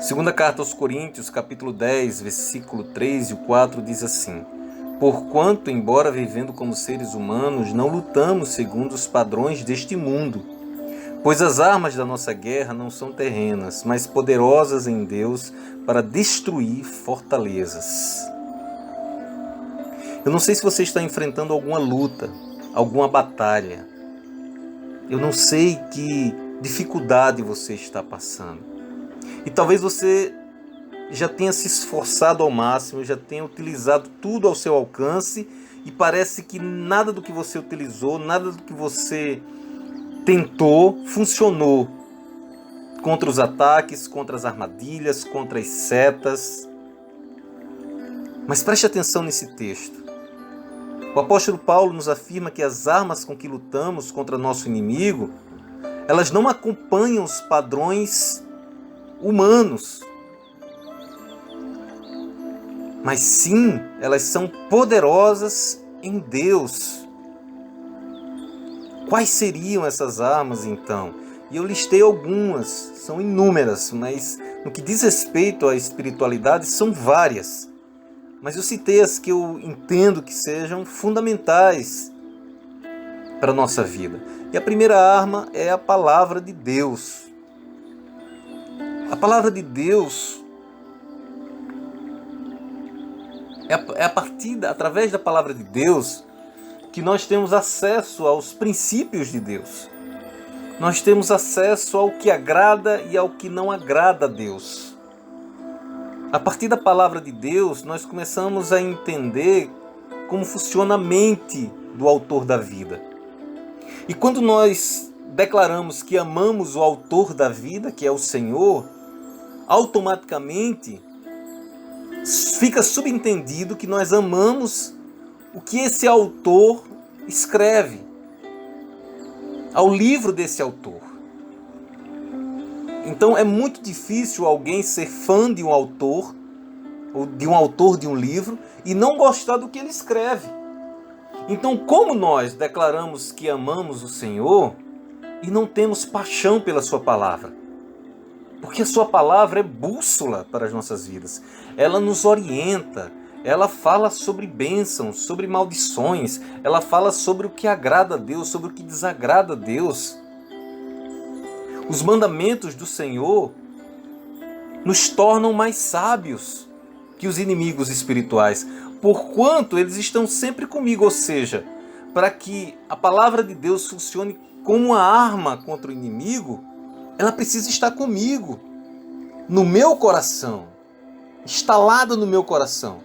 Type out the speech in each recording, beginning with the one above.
Segunda carta aos Coríntios, capítulo 10, versículo 3 e o 4 diz assim: Porquanto, embora vivendo como seres humanos, não lutamos segundo os padrões deste mundo, pois as armas da nossa guerra não são terrenas, mas poderosas em Deus para destruir fortalezas. Eu não sei se você está enfrentando alguma luta, alguma batalha. Eu não sei que dificuldade você está passando. E talvez você já tenha se esforçado ao máximo, já tenha utilizado tudo ao seu alcance e parece que nada do que você utilizou, nada do que você tentou, funcionou contra os ataques, contra as armadilhas, contra as setas. Mas preste atenção nesse texto. O apóstolo Paulo nos afirma que as armas com que lutamos contra nosso inimigo, elas não acompanham os padrões humanos, mas sim, elas são poderosas em Deus. Quais seriam essas armas então? E eu listei algumas, são inúmeras, mas no que diz respeito à espiritualidade são várias. Mas eu citei as que eu entendo que sejam fundamentais para a nossa vida. E a primeira arma é a palavra de Deus. A palavra de Deus através da palavra de Deus que nós temos acesso aos princípios de Deus. Nós temos acesso ao que agrada e ao que não agrada a Deus. A partir da palavra de Deus, nós começamos a entender como funciona a mente do autor da vida. E quando nós declaramos que amamos o autor da vida, que é o Senhor, automaticamente fica subentendido que nós amamos o que esse autor escreve, ao livro desse autor. Então é muito difícil alguém ser fã de um autor, ou de um autor de um livro, e não gostar do que ele escreve. Então, como nós declaramos que amamos o Senhor e não temos paixão pela sua palavra? Porque a sua palavra é bússola para as nossas vidas. Ela nos orienta, ela fala sobre bênçãos, sobre maldições, ela fala sobre o que agrada a Deus, sobre o que desagrada a Deus. Os mandamentos do Senhor nos tornam mais sábios que os inimigos espirituais, porquanto eles estão sempre comigo, ou seja, para que a palavra de Deus funcione como uma arma contra o inimigo, ela precisa estar comigo, no meu coração, instalada no meu coração.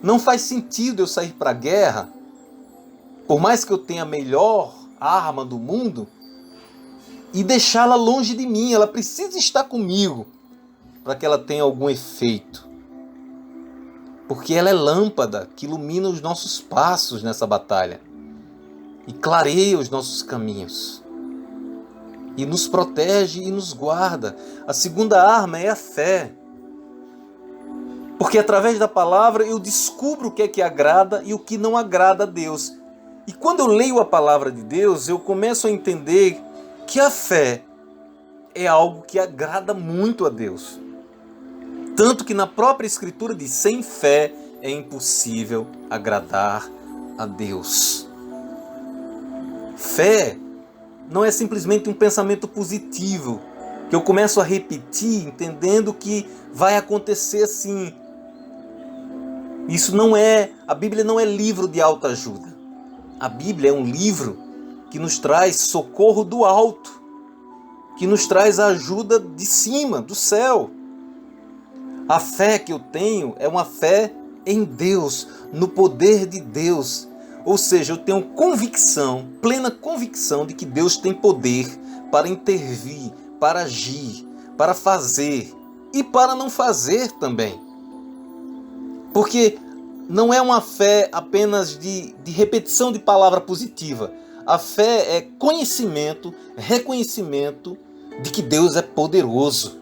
Não faz sentido eu sair para a guerra, por mais que eu tenha a melhor arma do mundo, e deixá-la longe de mim. Ela precisa estar comigo para que ela tenha algum efeito. Porque ela é lâmpada que ilumina os nossos passos nessa batalha e clareia os nossos caminhos e nos protege e nos guarda. A segunda arma é a fé. Porque através da palavra eu descubro o que é que agrada e o que não agrada a Deus. E quando eu leio a palavra de Deus, eu começo a entender que a fé é algo que agrada muito a Deus. Tanto que na própria Escritura diz: sem fé é impossível agradar a Deus. Fé não é simplesmente um pensamento positivo, que eu começo a repetir, entendendo que vai acontecer assim. A Bíblia não é livro de autoajuda. A Bíblia é um livro que nos traz socorro do alto, que nos traz a ajuda de cima, do céu. A fé que eu tenho é uma fé em Deus, no poder de Deus. Ou seja, eu tenho convicção, plena convicção de que Deus tem poder para intervir, para agir, para fazer e para não fazer também. Porque não é uma fé apenas de repetição de palavra positiva. A fé é conhecimento, reconhecimento de que Deus é poderoso.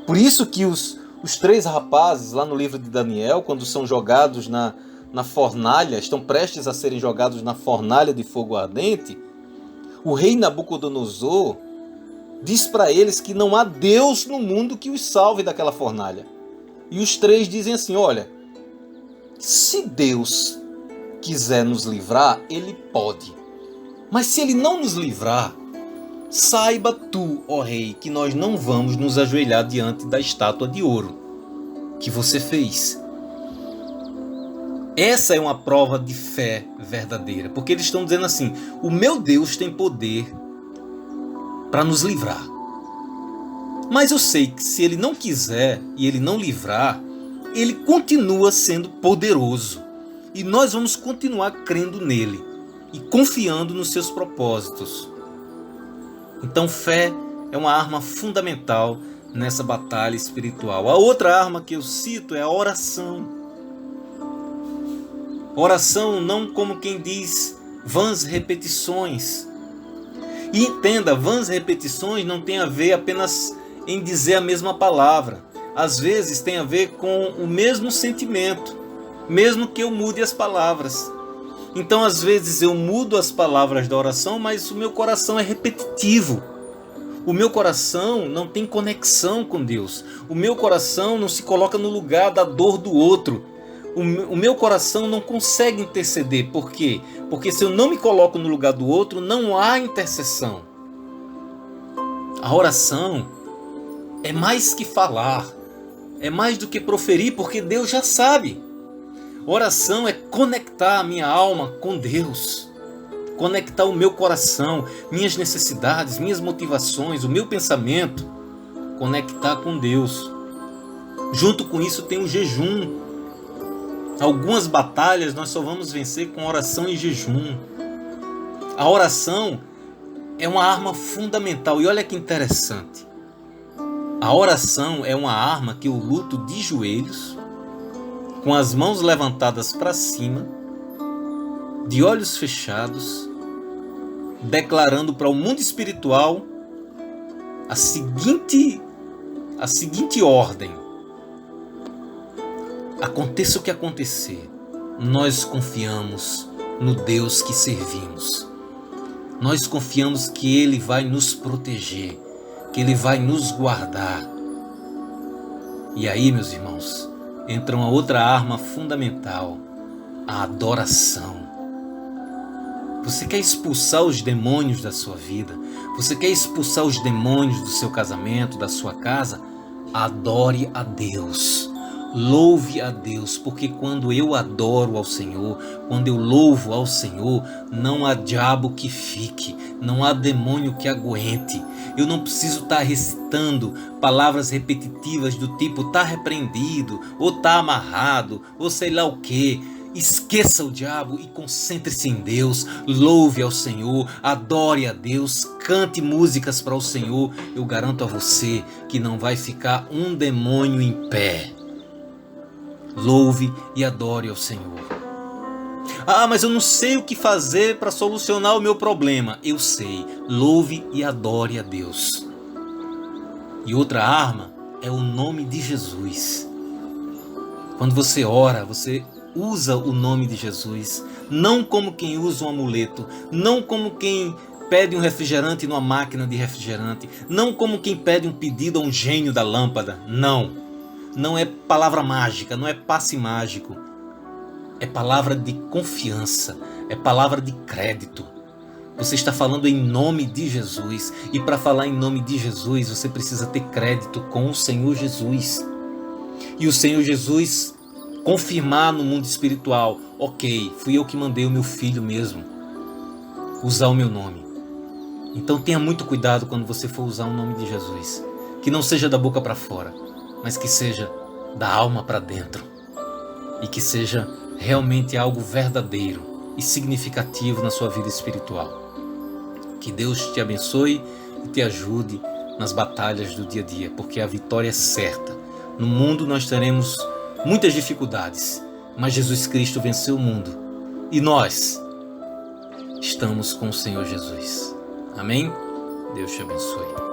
Por isso que os três rapazes lá no livro de Daniel, quando são jogados na fornalha, estão prestes a serem jogados na fornalha de fogo ardente, o rei Nabucodonosor diz para eles que não há Deus no mundo que os salve daquela fornalha. E os 3 dizem assim: olha, se Deus quiser nos livrar, Ele pode. Mas se Ele não nos livrar, saiba tu, ó rei, que nós não vamos nos ajoelhar diante da estátua de ouro que você fez. Essa é uma prova de fé verdadeira, porque eles estão dizendo assim: o meu Deus tem poder para nos livrar. Mas eu sei que se Ele não quiser e Ele não livrar, Ele continua sendo poderoso. E nós vamos continuar crendo nele e confiando nos seus propósitos. Então fé é uma arma fundamental nessa batalha espiritual. A outra arma que eu cito é a oração. Oração não como quem diz vãs repetições. E entenda, vãs repetições não tem a ver apenas em dizer a mesma palavra. Às vezes tem a ver com o mesmo sentimento, mesmo que eu mude as palavras. Então às vezes eu mudo as palavras da oração, mas o meu coração é repetitivo. O meu coração não tem conexão com Deus. O meu coração não se coloca no lugar da dor do outro. O meu coração não consegue interceder. Por quê? Porque se eu não me coloco no lugar do outro, não há intercessão. A oração é mais que falar, é mais do que proferir, porque Deus já sabe. Oração é conectar a minha alma com Deus, conectar o meu coração, minhas necessidades, minhas motivações, o meu pensamento, conectar com Deus. Junto com isso tem o jejum. Algumas batalhas nós só vamos vencer com oração e jejum. A oração é uma arma fundamental. E olha que interessante. A oração é uma arma que eu luto de joelhos, com as mãos levantadas para cima, de olhos fechados, declarando para o mundo espiritual a seguinte ordem: aconteça o que acontecer, nós confiamos no Deus que servimos. Nós confiamos que Ele vai nos proteger, que Ele vai nos guardar. E aí, meus irmãos, entra uma outra arma fundamental: a adoração. Você quer expulsar os demônios da sua vida? Você quer expulsar os demônios do seu casamento, da sua casa? Adore a Deus. Louve a Deus, porque quando eu adoro ao Senhor, quando eu louvo ao Senhor, não há diabo que fique, não há demônio que aguente. Eu não preciso estar recitando palavras repetitivas do tipo tá repreendido, ou tá amarrado, ou sei lá o que. Esqueça o diabo e concentre-se em Deus. Louve ao Senhor, adore a Deus, cante músicas para o Senhor. Eu garanto a você que não vai ficar um demônio em pé. Louve e adore ao Senhor. Ah, mas eu não sei o que fazer para solucionar o meu problema. Eu sei. Louve e adore a Deus. E outra arma é o nome de Jesus. Quando você ora, você usa o nome de Jesus, não como quem usa um amuleto, não como quem pede um refrigerante numa máquina de refrigerante, não como quem pede um pedido a um gênio da lâmpada. Não. Não é palavra mágica, não é passe mágico. É palavra de confiança, é palavra de crédito. Você está falando em nome de Jesus. E para falar em nome de Jesus, você precisa ter crédito com o Senhor Jesus. E o Senhor Jesus confirmar no mundo espiritual: ok, fui eu que mandei o meu filho mesmo usar o meu nome. Então tenha muito cuidado quando você for usar o nome de Jesus. Que não seja da boca para fora, mas que seja da alma para dentro. E que seja realmente algo verdadeiro e significativo na sua vida espiritual. Que Deus te abençoe e te ajude nas batalhas do dia a dia, porque a vitória é certa. No mundo nós teremos muitas dificuldades, mas Jesus Cristo venceu o mundo. E nós estamos com o Senhor Jesus. Amém? Deus te abençoe.